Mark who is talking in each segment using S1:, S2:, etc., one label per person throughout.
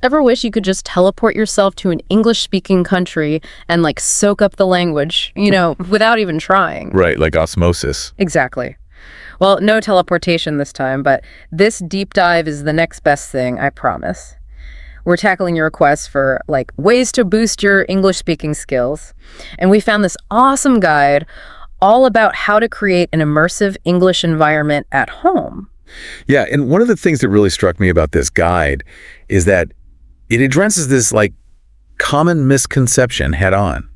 S1: Ever wish you could just teleport yourself to an English-speaking country and like soak up the language, without even trying?
S2: Right, like osmosis.
S1: Exactly. Well, no teleportation this time, but this deep dive is the next best thing, I promise. We're tackling your requests for like ways to boost your English-speaking skills. And we found this awesome guide all about how to create an immersive English environment at home.
S2: Yeah, and one of the things that really struck me about this guide is that it addresses this like common misconception head on.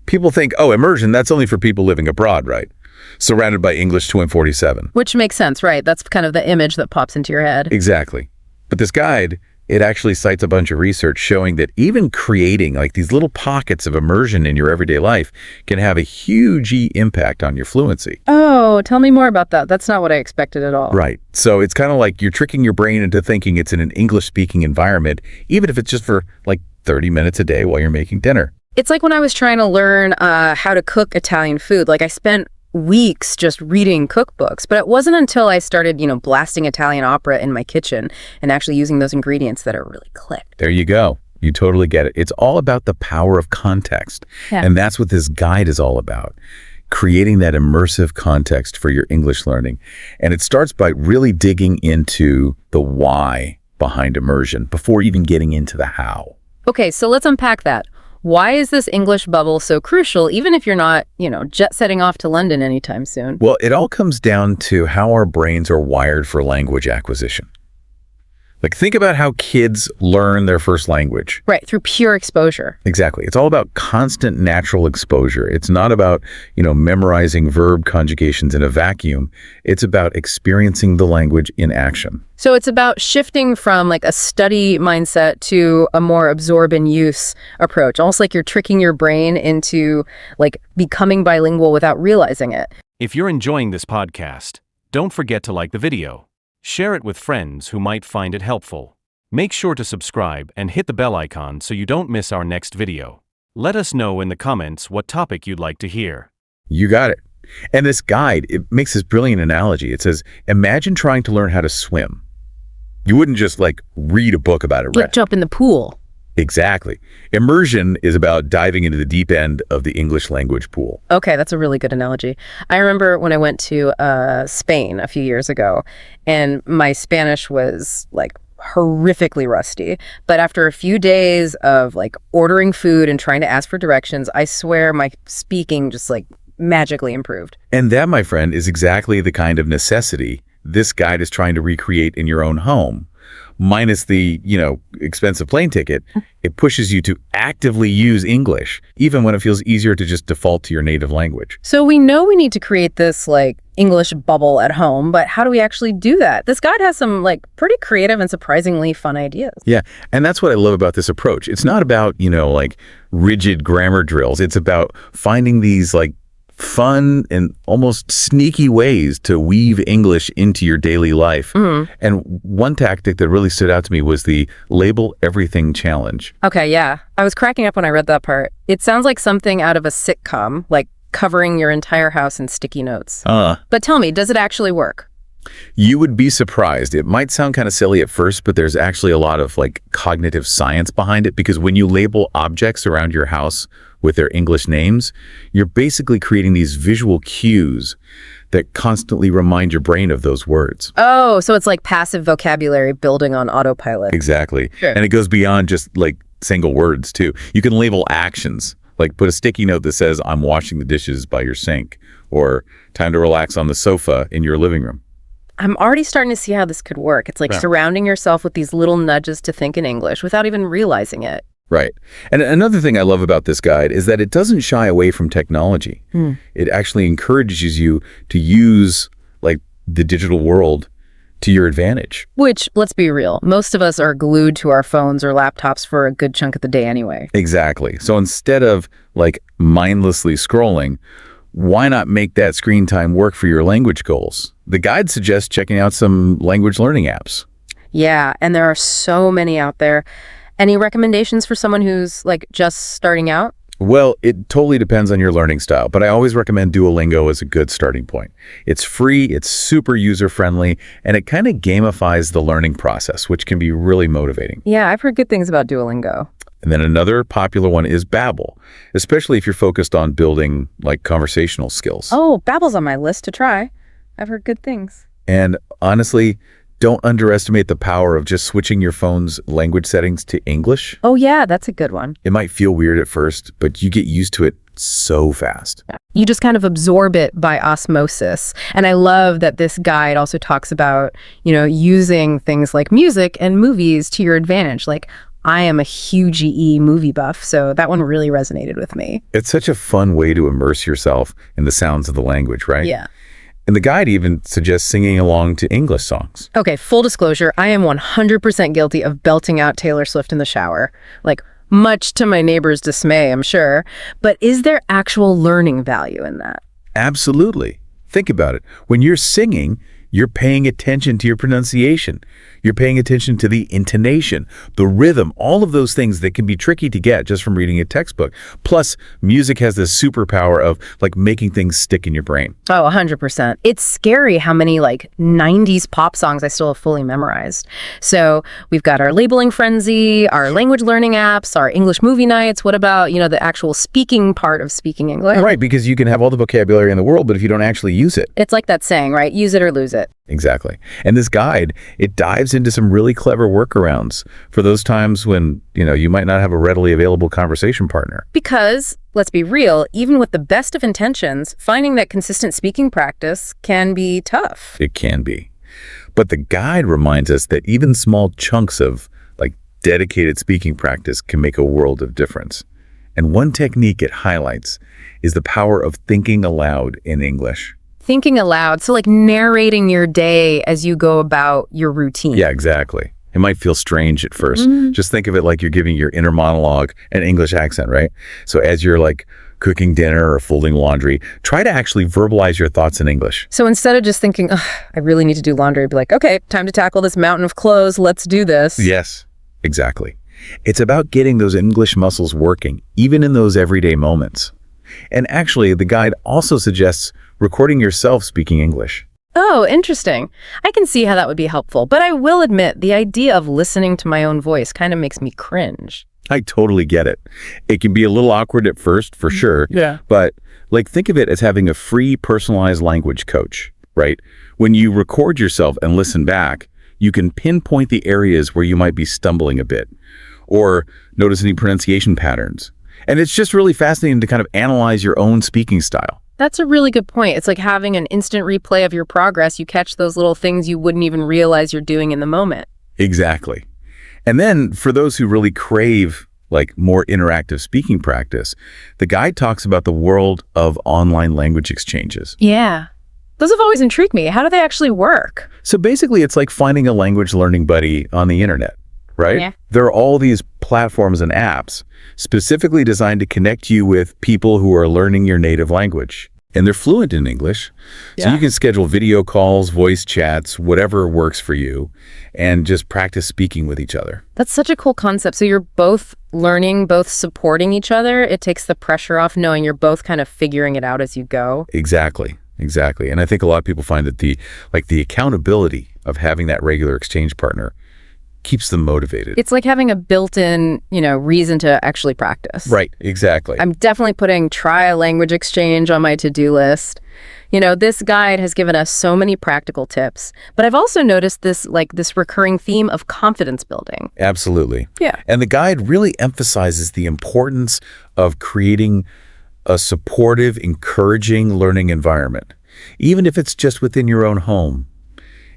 S2: People think, oh, immersion, that's only for people living abroad, right? Surrounded by English 247.
S1: Which makes sense, right? That's kind of the image that pops into your head.
S2: Exactly. But this guide, it actually cites a bunch of research showing that even creating like these little pockets of immersion in your everyday life can have a huge impact on your fluency.
S1: Oh, tell me more about that. That's not what I expected at all.
S2: Right. So it's kind of like you're tricking your brain into thinking it's in an English-speaking environment, even if it's just for like 30 minutes a day while you're making dinner.
S1: It's like when I was trying to learn how to cook Italian food. Like I spent weeks just reading cookbooks, but it wasn't until I started, blasting Italian opera in my kitchen and actually using those ingredients that it really clicked.
S2: There you go. You totally get it. It's all about the power of context.
S1: Yeah.
S2: And that's what this guide is all about. Creating that immersive context for your English learning. And it starts by really digging into the why behind immersion before even getting into the how.
S1: Okay, so let's unpack that. Why is this English bubble so crucial, even if you're not, jet setting off to London anytime soon?
S2: Well, it all comes down to how our brains are wired for language acquisition. Like, think about how kids learn their first language.
S1: Right, through pure exposure.
S2: Exactly. It's all about constant natural exposure. It's not about, memorizing verb conjugations in a vacuum. It's about experiencing the language in action.
S1: So it's about shifting from like a study mindset to a more absorb and use approach, almost like you're tricking your brain into like becoming bilingual without realizing it.
S3: If you're enjoying this podcast, don't forget to like the video. Share it with friends who might find it helpful. Make sure to subscribe and hit the bell icon so you don't miss our next video. Let us know in the comments what topic you'd like to hear.
S2: You got it. And this guide, it makes this brilliant analogy. It says, imagine trying to learn how to swim. You wouldn't just like read a book about it, right?
S1: Like jump in the pool.
S2: Exactly. Immersion is about diving into the deep end of the English language pool.
S1: Okay, that's a really good analogy. I remember when I went to Spain a few years ago, and my Spanish was like horrifically rusty. But after a few days of like ordering food and trying to ask for directions, I swear my speaking just like magically improved.
S2: And that, my friend, is exactly the kind of necessity this guide is trying to recreate in your own home. Minus the, expensive plane ticket, it pushes you to actively use English, even when it feels easier to just default to your native language.
S1: So we know we need to create this like English bubble at home, but how do we actually do that? This guide has some like pretty creative and surprisingly fun ideas.
S2: Yeah, and that's what I love about this approach. It's not about, like rigid grammar drills. It's about finding these like fun and almost sneaky ways to weave English into your daily life.
S1: Mm-hmm.
S2: And one tactic that really stood out to me was the label everything challenge.
S1: Okay, yeah. I was cracking up when I read that part. It sounds like something out of a sitcom, like covering your entire house in sticky notes. But tell me, does it actually work?
S2: You would be surprised. It might sound kind of silly at first, but there's actually a lot of like cognitive science behind it, because when you label objects around your house with their English names, you're basically creating these visual cues that constantly remind your brain of those words.
S1: Oh, so it's like passive vocabulary building on autopilot.
S2: Exactly.
S1: Sure.
S2: And it goes beyond just like single words too. You can label actions, like put a sticky note that says, I'm washing the dishes by your sink, or time to relax on the sofa in your living room.
S1: I'm already starting to see how this could work. It's like surrounding yourself with these little nudges to think in English without even realizing it.
S2: Right. And another thing I love about this guide is that it doesn't shy away from technology. It actually encourages you to use like the digital world to your advantage.
S1: Which, let's be real, most of us are glued to our phones or laptops for a good chunk of the day anyway.
S2: Exactly. So instead of like mindlessly scrolling, why not make that screen time work for your language goals? The guide suggests checking out some language learning apps.
S1: Yeah, and there are so many out there. Any recommendations for someone who's like just starting out?
S2: Well, it totally depends on your learning style, but I always recommend Duolingo as a good starting point. It's free, it's super user-friendly, and it kind of gamifies the learning process, which can be really motivating.
S1: Yeah, I've heard good things about Duolingo.
S2: And then another popular one is Babble, especially if you're focused on building like conversational skills.
S1: Oh, Babbles on my list to try. I've heard good things.
S2: And honestly, don't underestimate the power of just switching your phone's language settings to English.
S1: Oh yeah, that's a good one.
S2: It might feel weird at first, but you get used to it so fast.
S1: You just kind of absorb it by osmosis. And I love that this guide also talks about, using things like music and movies to your advantage. Like, I am a huge movie buff, so that one really resonated with me.
S2: It's such a fun way to immerse yourself in the sounds of the language, right?
S1: Yeah.
S2: And the guide even suggests singing along to English songs.
S1: Okay, full disclosure, I am 100% guilty of belting out Taylor Swift in the shower. Like, much to my neighbor's dismay, I'm sure. But is there actual learning value in that?
S2: Absolutely. Think about it. When you're singing, you're paying attention to your pronunciation. You're paying attention to the intonation, the rhythm, all of those things that can be tricky to get just from reading a textbook. Plus, music has this superpower of like making things stick in your brain.
S1: Oh, 100%. It's scary how many 90s pop songs I still have fully memorized. So we've got our labeling frenzy, our language learning apps, our English movie nights. What about, the actual speaking part of speaking English?
S2: Right, because you can have all the vocabulary in the world, but if you don't actually use it.
S1: It's like that saying, right? Use it or lose it.
S2: Exactly. And this guide, it dives into some really clever workarounds for those times when, you might not have a readily available conversation partner.
S1: Because, let's be real, even with the best of intentions, finding that consistent speaking practice can be tough.
S2: It can be. But the guide reminds us that even small chunks of dedicated speaking practice can make a world of difference. And one technique it highlights is the power of thinking aloud in English.
S1: Thinking aloud, so narrating your day as you go about your routine.
S2: Yeah, exactly. It might feel strange at first. Just think of it like you're giving your inner monologue an English accent, right? So as you're cooking dinner or folding laundry, try to actually verbalize your thoughts in English.
S1: So instead of just thinking, I really need to do laundry, I'd be like, okay, time to tackle this mountain of clothes. Let's do this.
S2: Yes, exactly. It's about getting those English muscles working, even in those everyday moments. And actually, the guide also suggests recording yourself speaking English.
S1: Oh, interesting. I can see how that would be helpful, but I will admit the idea of listening to my own voice kind of makes me cringe.
S2: I totally get it. It can be a little awkward at first, for sure.
S1: Yeah.
S2: But think of it as having a free personalized language coach, right? When you record yourself and listen back, you can pinpoint the areas where you might be stumbling a bit or notice any pronunciation patterns. And it's just really fascinating to kind of analyze your own speaking style.
S1: That's a really good point. It's like having an instant replay of your progress. You catch those little things you wouldn't even realize you're doing in the moment.
S2: Exactly. And then for those who really crave more interactive speaking practice, the guide talks about the world of online language exchanges.
S1: Yeah. Those have always intrigued me. How do they actually work?
S2: So basically, it's like finding a language learning buddy on the internet, right?
S1: Yeah.
S2: There are all these platforms and apps specifically designed to connect you with people who are learning your native language. And they're fluent in English. So you can schedule video calls, voice chats, whatever works for you, and just practice speaking with each other.
S1: That's such a cool concept. So you're both learning, both supporting each other. It takes the pressure off knowing you're both kind of figuring it out as you go.
S2: Exactly. And I think a lot of people find that the accountability of having that regular exchange partner keeps them motivated.
S1: It's like having a built-in, reason to actually practice.
S2: Right, exactly.
S1: I'm definitely putting try a language exchange on my to-do list. This guide has given us so many practical tips, but I've also noticed this recurring theme of confidence building.
S2: Absolutely.
S1: Yeah.
S2: And the guide really emphasizes the importance of creating a supportive, encouraging learning environment, even if it's just within your own home.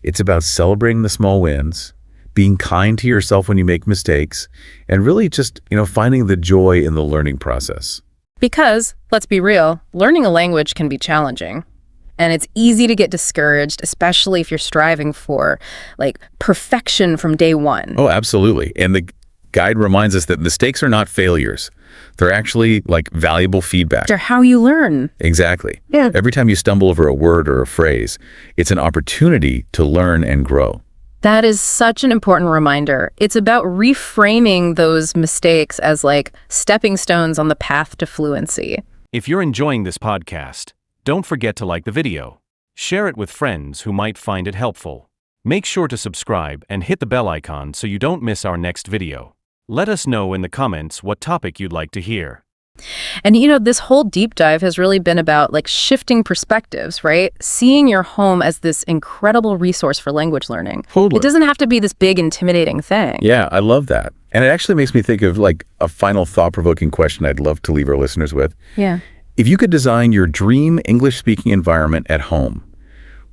S2: It's about celebrating the small wins, being kind to yourself when you make mistakes, and really just, finding the joy in the learning process.
S1: Because, let's be real, learning a language can be challenging. And it's easy to get discouraged, especially if you're striving for, perfection from day one.
S2: Oh, absolutely. And the guide reminds us that mistakes are not failures. They're actually valuable feedback.
S1: They're how you learn.
S2: Exactly.
S1: Yeah.
S2: Every time you stumble over a word or a phrase, it's an opportunity to learn and grow.
S1: That is such an important reminder. It's about reframing those mistakes as like stepping stones on the path to fluency.
S3: If you're enjoying this podcast, don't forget to like the video. Share it with friends who might find it helpful. Make sure to subscribe and hit the bell icon so you don't miss our next video. Let us know in the comments what topic you'd like to hear.
S1: And this whole deep dive has really been about like shifting perspectives, right? Seeing your home as this incredible resource for language learning.
S2: Totally.
S1: It doesn't have to be this big, intimidating thing.
S2: Yeah, I love that. And it actually makes me think of like a final thought-provoking question I'd love to leave our listeners with.
S1: Yeah.
S2: If you could design your dream English-speaking environment at home,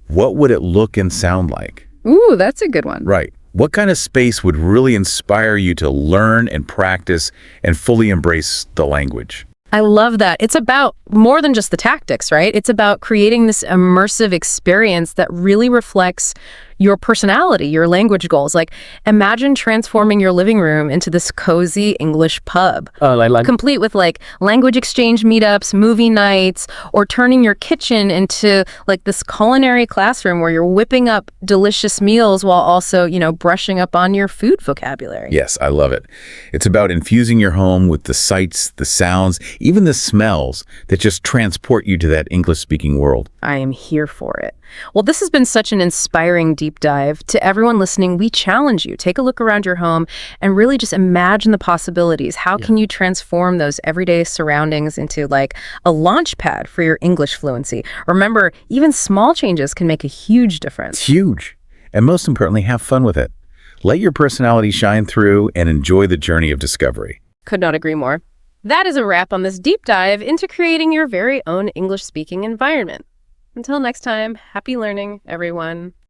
S2: what would it look and sound like?
S1: Ooh, that's a good one.
S2: Right. What kind of space would really inspire you to learn and practice and fully embrace the language?
S1: I love that. It's about more than just the tactics, right? It's about creating this immersive experience that really reflects your personality, your language goals. Like, imagine transforming your living room into this cozy English pub. Complete with like language exchange meetups, movie nights, or turning your kitchen into like this culinary classroom where you're whipping up delicious meals while also, brushing up on your food vocabulary.
S2: Yes, I love it. It's about infusing your home with the sights, the sounds, even the smells that just transport you to that English-speaking world.
S1: I am here for it. Well, this has been such an inspiring deep dive. To everyone listening, we challenge you. Take a look around your home and really just imagine the possibilities. How can you transform those everyday surroundings into like a launch pad for your English fluency? Remember, even small changes can make a huge difference.
S2: It's huge. And most importantly, have fun with it. Let your personality shine through and enjoy the journey of discovery.
S1: Could not agree more. That is a wrap on this deep dive into creating your very own English-speaking environment. Until next time, happy learning, everyone.